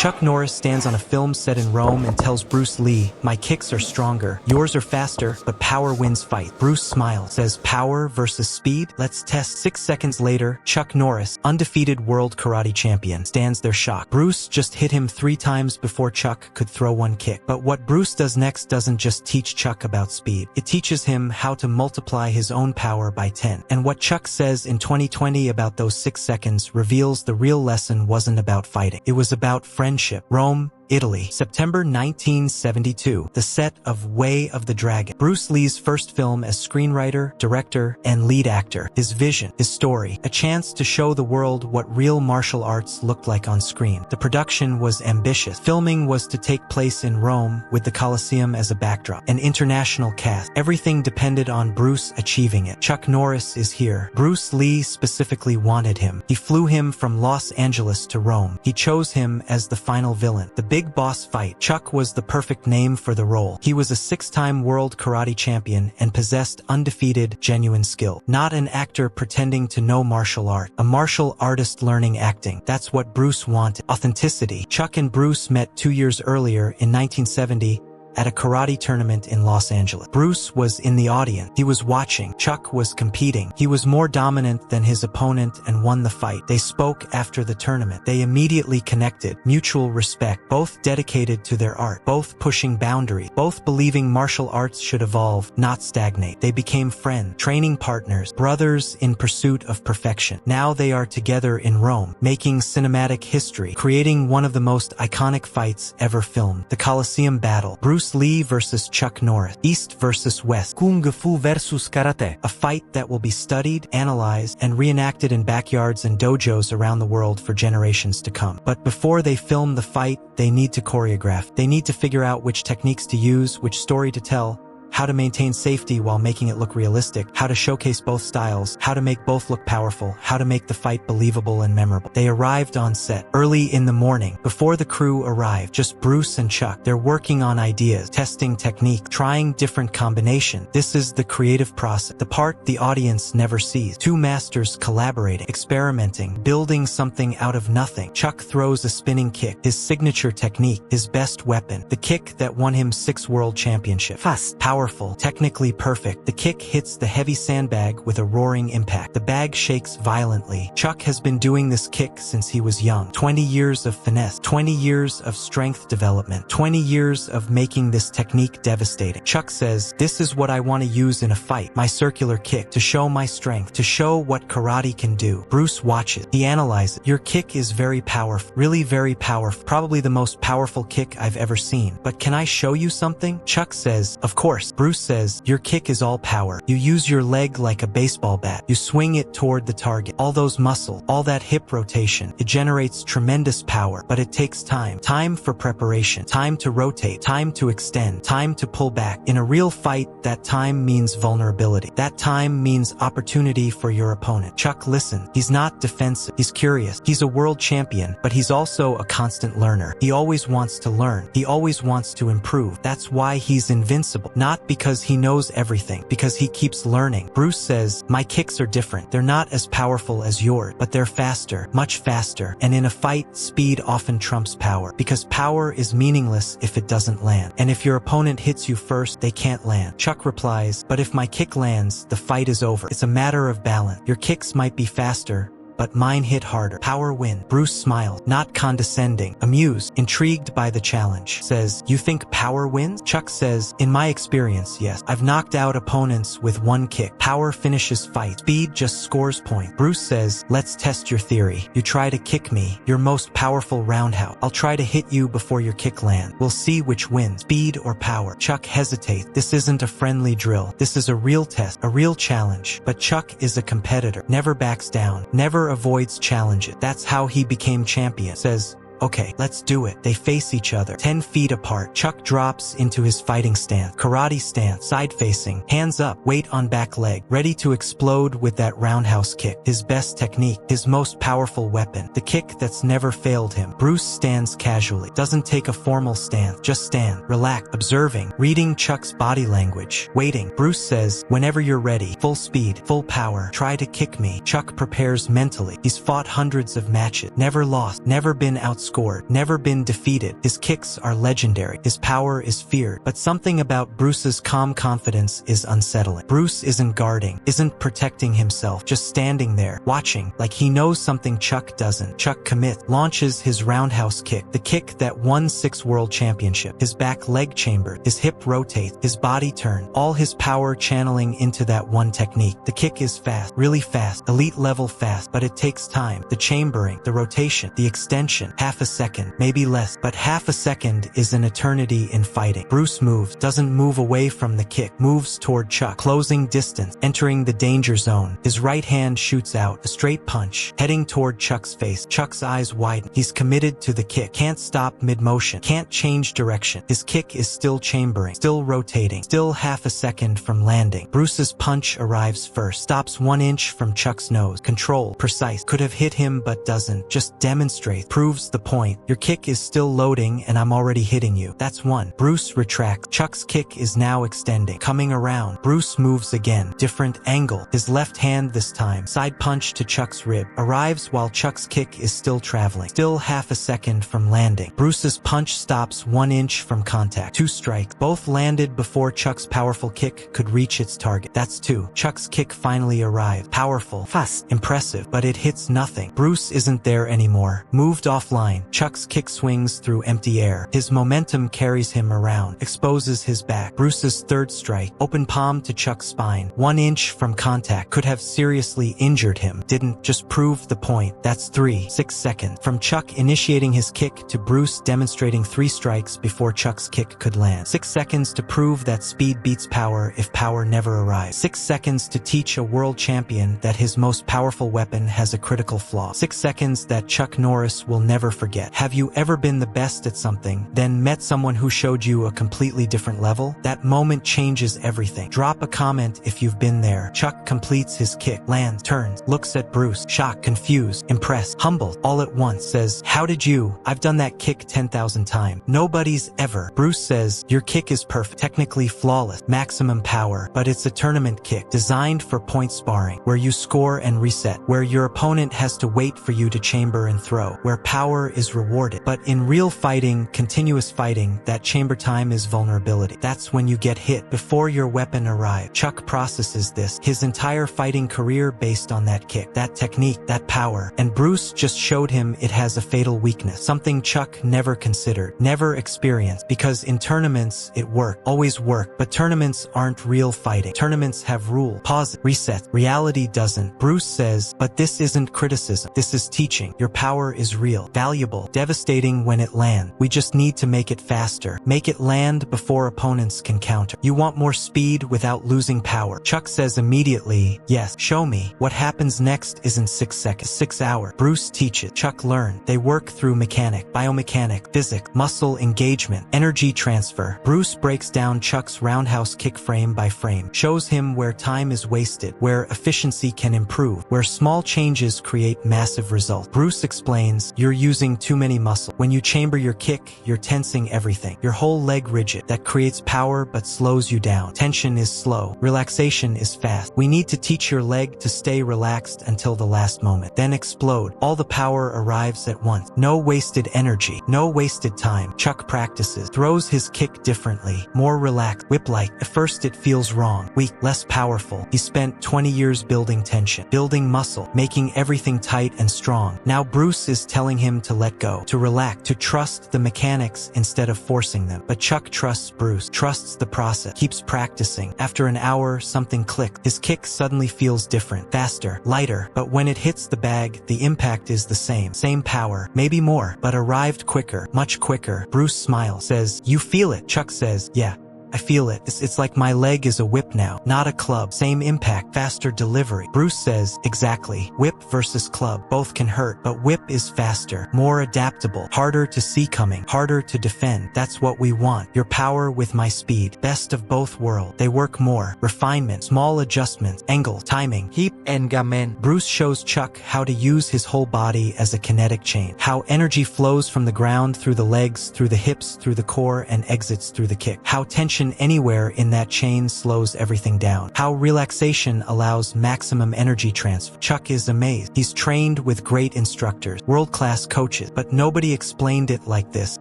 Chuck Norris stands on a film set in Rome and tells Bruce Lee, "My kicks are stronger, yours are faster, but power wins fight." Bruce smiles, says, "Power versus speed? Let's test." 6 seconds later, Chuck Norris, undefeated world karate champion, stands there shocked. Bruce just hit him 3 times before Chuck could throw one kick. But what Bruce does next doesn't just teach Chuck about speed. It teaches him how to multiply his own power by 10. And what Chuck says in 2020 about those 6 seconds reveals the real lesson wasn't about fighting. It was about friendship. Rome, Italy, September 1972, the set of Way of the Dragon. Bruce Lee's first film as screenwriter, director, and lead actor. His vision, his story, a chance to show the world what real martial arts looked like on screen. The production was ambitious. Filming was to take place in Rome with the Colosseum as a backdrop. An international cast. Everything depended on Bruce achieving it. Chuck Norris is here. Bruce Lee specifically wanted him. He flew him from Los Angeles to Rome. He chose him as the final villain. The big boss fight. Chuck was the perfect name for the role. He was a 6-time world karate champion and possessed undefeated, genuine skill. Not an actor pretending to know martial art. A martial artist learning acting. That's what Bruce wanted. Authenticity. Chuck and Bruce met 2 years earlier in 1970 at a karate tournament in Los Angeles. Bruce was in the audience. He was watching. Chuck was competing. He was more dominant than his opponent and won the fight. They spoke after the tournament. They immediately connected. Mutual respect. Both dedicated to their art. Both pushing boundaries. Both believing martial arts should evolve, not stagnate. They became friends, training partners, brothers in pursuit of perfection. Now they are together in Rome, making cinematic history, creating one of the most iconic fights ever filmed. The Colosseum battle. Bruce Lee versus Chuck Norris. East versus West. Kung Fu versus Karate. A fight that will be studied, analyzed, and reenacted in backyards and dojos around the world for generations to come. But before they film the fight, they need to choreograph. They need to figure out which techniques to use, which story to tell, how to maintain safety while making it look realistic, how to showcase both styles, how to make both look powerful, how to make the fight believable and memorable. They arrived on set early in the morning, before the crew arrived, just Bruce and Chuck. They're working on ideas, testing technique, trying different combinations. This is the creative process, the part the audience never sees. 2 masters collaborating, experimenting, building something out of nothing. Chuck throws a spinning kick, his signature technique, his best weapon, the kick that won him 6 world championships. Fast, powerful, technically perfect. The kick hits the heavy sandbag with a roaring impact. The bag shakes violently. Chuck has been doing this kick since he was young. 20 years of finesse, 20 years of strength development, 20 years of making this technique devastating. Chuck says, "This is what I want to use in a fight. My circular kick, to show my strength, to show what karate can do." Bruce watches. He analyzes. "Your kick is very powerful, really very powerful. Probably the most powerful kick I've ever seen. But can I show you something?" Chuck says, "Of course." Bruce says, "Your kick is all power. You use your leg like a baseball bat. You swing it toward the target. All those muscles, all that hip rotation, it generates tremendous power, but it takes time. Time for preparation, time to rotate, time to extend, time to pull back. In a real fight, that time means vulnerability. That time means opportunity for your opponent." Chuck listens. He's not defensive. He's curious. He's a world champion, but he's also a constant learner. He always wants to learn. He always wants to improve. That's why he's invincible. Not because he knows everything, because he keeps learning. Bruce says, "My kicks are different. They're not as powerful as yours, but they're faster, much faster. And in a fight, speed often trumps power, because power is meaningless if it doesn't land. And if your opponent hits you first, they can't land." Chuck replies, "But if my kick lands, the fight is over. It's a matter of balance. Your kicks might be faster, but mine hit harder. Power win." Bruce smiles, not condescending, amused, intrigued by the challenge. Says, "You think power wins?" Chuck says, "In my experience, yes. I've knocked out opponents with one kick. Power finishes fights. Speed just scores points." Bruce says, "Let's test your theory. You try to kick me, your most powerful roundhouse. I'll try to hit you before your kick lands. We'll see which wins, speed or power." Chuck hesitates. This isn't a friendly drill. This is a real test, a real challenge. But Chuck is a competitor, never backs down, never avoids challenges. That's how he became champion. Says, "Okay, let's do it." They face each other, 10 feet apart. Chuck drops into his fighting stance, karate stance, side-facing, hands up, weight on back leg, ready to explode with that roundhouse kick, his best technique, his most powerful weapon, the kick that's never failed him. Bruce stands casually, doesn't take a formal stance, just stand, relax, observing, reading Chuck's body language, waiting. Bruce says, "Whenever you're ready, full speed, full power, try to kick me." Chuck prepares mentally. He's fought hundreds of matches, never lost, never been outscored. scored, never been defeated. His kicks are legendary. His power is feared. But something about Bruce's calm confidence is unsettling. Bruce isn't guarding, isn't protecting himself, just standing there, watching, like he knows something Chuck doesn't. Chuck commits, launches his roundhouse kick, the kick that won 6 world championships. His back leg chambered, his hip rotates, his body turns, all his power channeling into that one technique. The kick is fast, really fast, elite level fast, but it takes time. The chambering, the rotation, the extension, half a second, maybe less, but half a second is an eternity in fighting. Bruce moves, doesn't move away from the kick, moves toward Chuck, closing distance, entering the danger zone. His right hand shoots out, a straight punch, heading toward Chuck's face. Chuck's eyes widen. He's committed to the kick, can't stop mid-motion, can't change direction. His kick is still chambering, still rotating, still half a second from landing. Bruce's punch arrives first, stops 1 inch from Chuck's nose. Control, precise, could have hit him but doesn't, just demonstrates, proves the point. Your kick is still loading and I'm already hitting you. That's 1. Bruce retracts. Chuck's kick is now extending, coming around. Bruce moves again, different angle. His left hand this time, side punch to Chuck's rib, arrives while Chuck's kick is still traveling, still half a second from landing. Bruce's punch stops 1 inch from contact. 2 strikes, both landed before Chuck's powerful kick could reach its target. That's 2. Chuck's kick finally arrived. Powerful, fast, impressive, but it hits nothing. Bruce isn't there anymore. Moved offline. Chuck's kick swings through empty air. His momentum carries him around, exposes his back. Bruce's 3rd strike, open palm to Chuck's spine. 1 inch from contact, could have seriously injured him. Didn't, just proved the point. That's 3. 6 seconds. From Chuck initiating his kick to Bruce demonstrating 3 strikes before Chuck's kick could land. 6 seconds to prove that speed beats power if power never arrives. 6 seconds to teach a world champion that his most powerful weapon has a critical flaw. 6 seconds that Chuck Norris will never forget. Have you ever been the best at something, then met someone who showed you a completely different level? That moment changes everything. Drop a comment if you've been there. Chuck completes his kick, lands, turns, looks at Bruce, shocked, confused, impressed, humbled, all at once, says, "How did you? I've done that kick 10,000 times. Nobody's ever." Bruce says, "Your kick is perfect, technically flawless, maximum power, but it's a tournament kick, designed for point sparring, where you score and reset, where your opponent has to wait for you to chamber and throw, where power is rewarded. But in real fighting, continuous fighting, that chamber time is vulnerability. That's when you get hit before your weapon arrives." Chuck processes this, his entire fighting career based on that kick, that technique, that power, and Bruce just showed him it has a fatal weakness, something Chuck never considered, never experienced, because in tournaments it worked, always worked, but tournaments aren't real fighting. Tournaments have rules, pause, reset. Reality doesn't. Bruce says, "But this isn't criticism, this is teaching. Your power is real, valuable, devastating when it lands. We just need to make it faster, make it land before opponents can counter. You want more speed without losing power." Chuck says immediately, "Yes, show me." What happens next isn't 6 seconds, 6 hours. Bruce teaches, Chuck learns. They work through mechanic, biomechanic, physics, muscle engagement, energy transfer. Bruce breaks down Chuck's roundhouse kick frame by frame, shows him where time is wasted, where efficiency can improve, where small changes create massive results. Bruce explains, "You're using too many muscles. When you chamber your kick, you're tensing everything. Your whole leg rigid. That creates power but slows you down. Tension is slow. Relaxation is fast. We need to teach your leg to stay relaxed until the last moment. Then explode. All the power arrives at once. No wasted energy. No wasted time." Chuck practices, throws his kick differently, more relaxed, whip-like. At first it feels wrong, weak, less powerful. He spent 20 years building tension, building muscle, making everything tight and strong. Now Bruce is telling him to let go, to relax, to trust the mechanics instead of forcing them. But Chuck trusts Bruce, trusts the process, keeps practicing. After an hour, something clicks. His kick suddenly feels different, faster, lighter. But when it hits the bag, the impact is the same. Same power, maybe more, but arrived quicker, much quicker. Bruce smiles, says, "You feel it?" Chuck says, "Yeah. I feel it. It's like my leg is a whip now, not a club. Same impact, faster delivery." Bruce says, "Exactly. Whip versus club. Both can hurt, but whip is faster, more adaptable, harder to see coming, harder to defend. That's what we want. Your power with my speed. Best of both worlds. They work more. Refinement, small adjustments, angle, timing, hip, engagement." Bruce shows Chuck how to use his whole body as a kinetic chain, how energy flows from the ground through the legs, through the hips, through the core, and exits through the kick, how tension Tension anywhere in that chain slows everything down. How relaxation allows maximum energy transfer. Chuck is amazed. He's trained with great instructors, world-class coaches, but nobody explained it like this.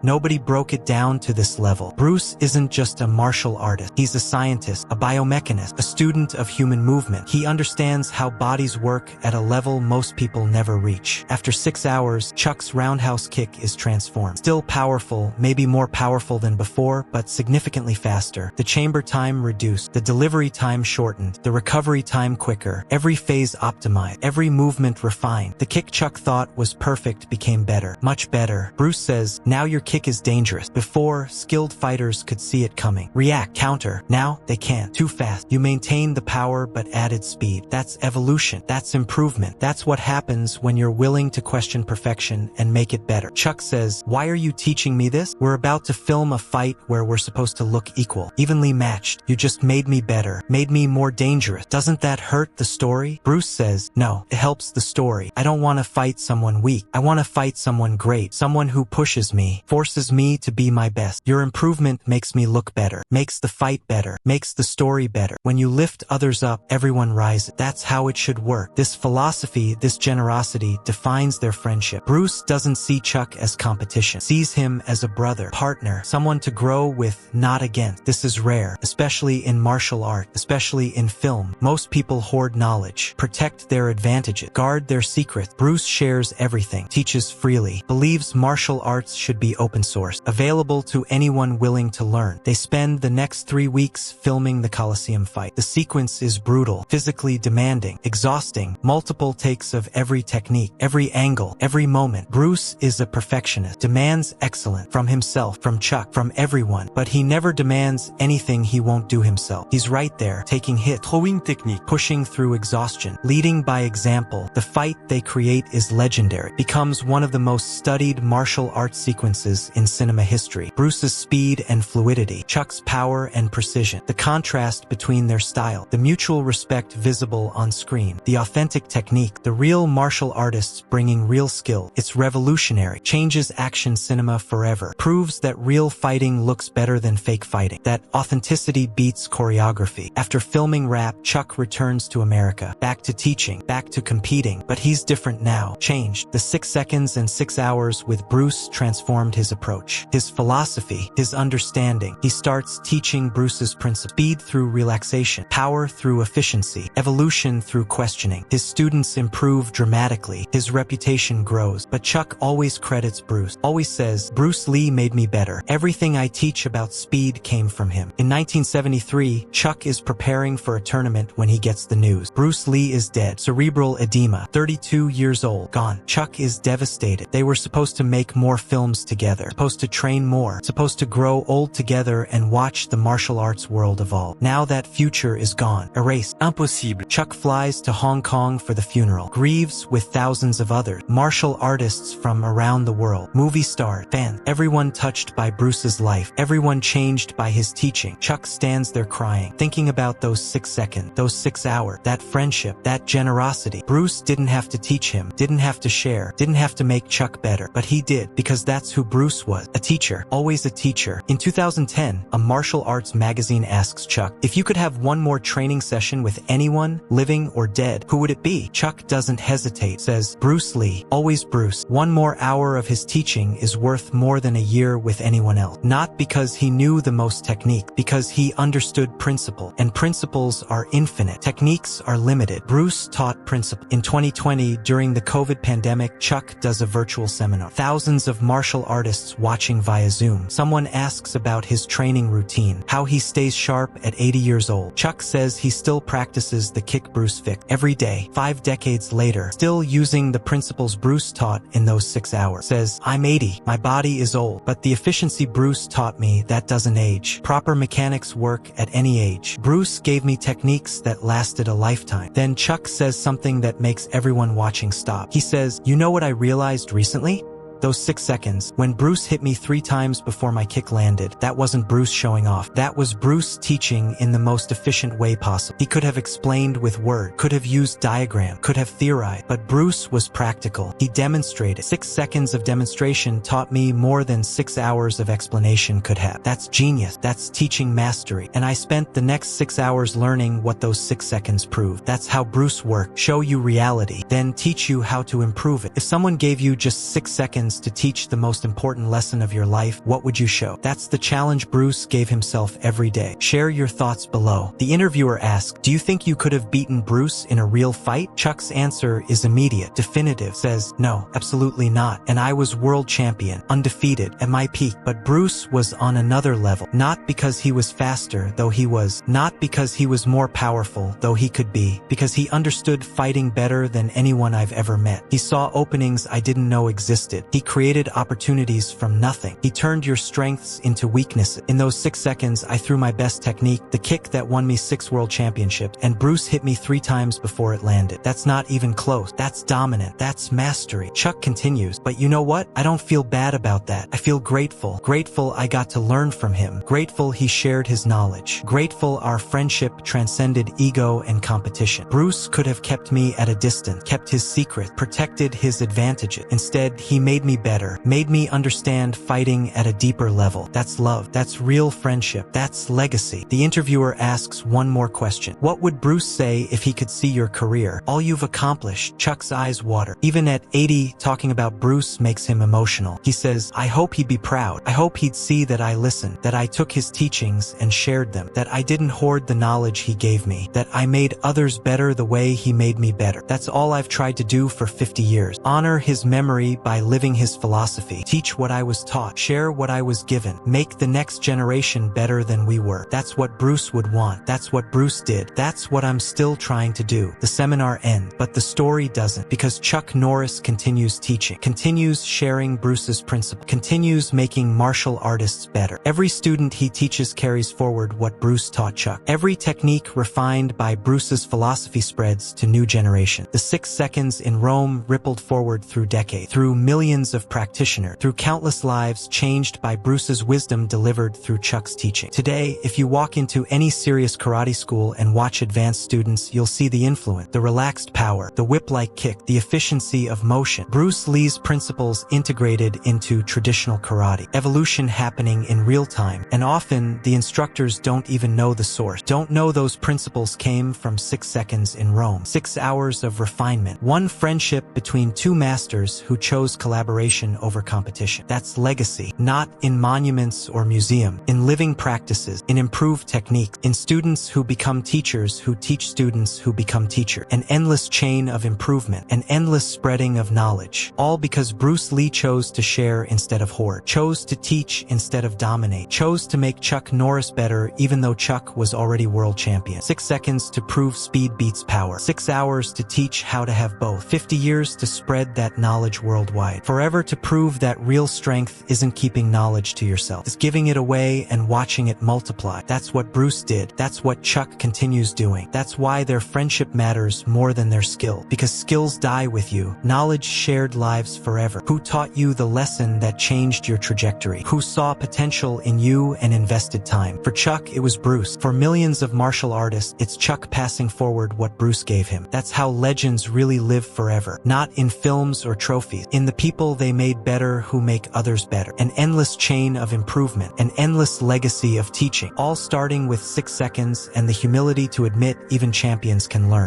Nobody broke it down to this level. Bruce isn't just a martial artist. He's a scientist, a biomechanist, a student of human movement. He understands how bodies work at a level most people never reach. After 6 hours, Chuck's roundhouse kick is transformed. Still powerful, maybe more powerful than before, but significantly faster. The chamber time reduced, the delivery time shortened, the recovery time quicker, every phase optimized, every movement refined. The kick Chuck thought was perfect became better, much better. Bruce says, now your kick is dangerous. Before, skilled fighters could see it coming. React, counter. Now, they can't. Too fast. You maintain the power but added speed. That's evolution. That's improvement. That's what happens when you're willing to question perfection and make it better. Chuck says, why are you teaching me this? We're about to film a fight where we're supposed to look equal, evenly matched. You just made me better, made me more dangerous. Doesn't that hurt the story? Bruce says, no, it helps the story. I don't want to fight someone weak. I want to fight someone great, someone who pushes me, forces me to be my best. Your improvement makes me look better, makes the fight better, makes the story better. When you lift others up, everyone rises. That's how it should work. This philosophy, this generosity defines their friendship. Bruce doesn't see Chuck as competition, sees him as a brother, partner, someone to grow with, not against. This is rare, especially in martial art, especially in film. Most people hoard knowledge, protect their advantages, guard their secrets. Bruce shares everything, teaches freely, believes martial arts should be open source, available to anyone willing to learn. They spend the next 3 weeks filming the Coliseum fight. The sequence is brutal, physically demanding, exhausting, multiple takes of every technique, every angle, every moment. Bruce is a perfectionist, demands excellence from himself, from Chuck, from everyone, but he never demands anything he won't do himself. He's right there, taking hits, throwing technique, pushing through exhaustion, leading by example. The fight they create is legendary, becomes one of the most studied martial arts sequences in cinema history. Bruce's speed and fluidity, Chuck's power and precision, the contrast between their style, the mutual respect visible on screen, the authentic technique, the real martial artists bringing real skill. It's revolutionary, changes action cinema forever, proves that real fighting looks better than fake fighting, that authenticity beats choreography. After filming Rap, Chuck returns to America, back to teaching, back to competing, but he's different now, changed. The 6 seconds and 6 hours with Bruce transformed his approach, his philosophy, his understanding. He starts teaching Bruce's principle: speed through relaxation, power through efficiency, evolution through questioning. His students improve dramatically, his reputation grows, but Chuck always credits Bruce, always says, Bruce Lee made me better. Everything I teach about speed came from him. In 1973, Chuck is preparing for a tournament when he gets the news. Bruce Lee is dead, cerebral edema, 32 years old, gone. Chuck is devastated. They were supposed to make more films together, supposed to train more, supposed to grow old together and watch the martial arts world evolve. Now that future is gone, erased. Impossible. Chuck flies to Hong Kong for the funeral, grieves with thousands of others, martial artists from around the world, movie stars, fans, everyone touched by Bruce's life, everyone changed by his teaching. Chuck stands there crying, thinking about those 6 seconds, those 6 hours, that friendship, that generosity. Bruce didn't have to teach him, didn't have to share, didn't have to make Chuck better, but he did, because that's who Bruce was, a teacher, always a teacher. In 2010, a martial arts magazine asks Chuck, if you could have one more training session with anyone, living or dead, who would it be? Chuck doesn't hesitate, says, Bruce Lee, always Bruce. One more hour of his teaching is worth more than a year with anyone else. Not because he knew the most technique, because he understood principle, and principles are infinite. Techniques are limited. Bruce taught principle. In 2020, during the COVID pandemic, Chuck does a virtual seminar. Thousands of martial artists watching via Zoom. Someone asks about his training routine, how he stays sharp at 80 years old. Chuck says he still practices the kick Bruce fixed every day, 5 decades later, still using the principles Bruce taught in those 6 hours. Says, I'm 80, my body is old, but the efficiency Bruce taught me, that doesn't age. Proper mechanics work at any age. Bruce gave me techniques that lasted a lifetime. Then Chuck says something that makes everyone watching stop. He says, you know what I realized recently? Those 6 seconds, when Bruce hit me 3 times before my kick landed, that wasn't Bruce showing off. That was Bruce teaching in the most efficient way possible. He could have explained with words, could have used diagram, could have theorized, but Bruce was practical. He demonstrated. 6 seconds of demonstration taught me more than 6 hours of explanation could have. That's genius. That's teaching mastery. And I spent the next 6 hours learning what those 6 seconds proved. That's how Bruce worked. Show you reality, then teach you how to improve it. If someone gave you just 6 seconds to teach the most important lesson of your life, what would you show? That's the challenge Bruce gave himself every day. Share your thoughts below. The interviewer asked, do you think you could have beaten Bruce in a real fight? Chuck's answer is immediate, definitive, says, no, absolutely not. And I was world champion, undefeated, at my peak. But Bruce was on another level. Not because he was faster, though he was. Not because he was more powerful, though he could be. Because he understood fighting better than anyone I've ever met. He saw openings I didn't know existed. He created opportunities from nothing. He turned your strengths into weaknesses. In those 6 seconds, I threw my best technique, the kick that won me 6 world championships, and Bruce hit me 3 times before it landed. That's not even close. That's dominant. That's mastery. Chuck continues, but you know what? I don't feel bad about that. I feel grateful. Grateful I got to learn from him. Grateful he shared his knowledge. Grateful our friendship transcended ego and competition. Bruce could have kept me at a distance, kept his secret, protected his advantages. Instead, he made me better, made me understand fighting at a deeper level. That's love. That's real friendship. That's legacy. The interviewer asks one more question. What would Bruce say if he could see your career? All you've accomplished. Chuck's eyes water. Even at 80, talking about Bruce makes him emotional. He says, I hope he'd be proud. I hope he'd see that I listened, that I took his teachings and shared them, that I didn't hoard the knowledge he gave me, that I made others better the way he made me better. That's all I've tried to do for 50 years. Honor his memory by living his philosophy. Teach what I was taught. Share what I was given. Make the next generation better than we were. That's what Bruce would want. That's what Bruce did. That's what I'm still trying to do. The seminar ends, but the story doesn't, because Chuck Norris continues teaching, continues sharing Bruce's principle, continues making martial artists better. Every student he teaches carries forward what Bruce taught Chuck. Every technique refined by Bruce's philosophy spreads to new generations. The 6 seconds in Rome rippled forward through decades, through millions of practitioners, through countless lives changed by Bruce's wisdom delivered through Chuck's teaching. Today, if you walk into any serious karate school and watch advanced students, you'll see the influence, the relaxed power, the whip-like kick, the efficiency of motion. Bruce Lee's principles integrated into traditional karate. Evolution happening in real time, and often the instructors don't even know the source, don't know those principles came from 6 seconds in Rome. 6 hours of refinement. One friendship between 2 masters who chose collaboration over competition. That's legacy, not in monuments or museums, in living practices, in improved techniques, in students who become teachers who teach students who become teachers. An endless chain of improvement, an endless spreading of knowledge. All because Bruce Lee chose to share instead of hoard, chose to teach instead of dominate, chose to make Chuck Norris better even though Chuck was already world champion. 6 seconds to prove speed beats power. 6 hours to teach how to have both. 50 years to spread that knowledge worldwide. Forever to prove that real strength isn't keeping knowledge to yourself. It's giving it away and watching it multiply. That's what Bruce did. That's what Chuck continues doing. That's why their friendship matters more than their skill. Because skills die with you. Knowledge shared lives forever. Who taught you the lesson that changed your trajectory? Who saw potential in you and invested time? For Chuck, it was Bruce. For millions of martial artists, it's Chuck passing forward what Bruce gave him. That's how legends really live forever. Not in films or trophies. In the people they made better who make others better. An endless chain of improvement. An endless legacy of teaching. All starting with 6 seconds and the humility to admit even champions can learn.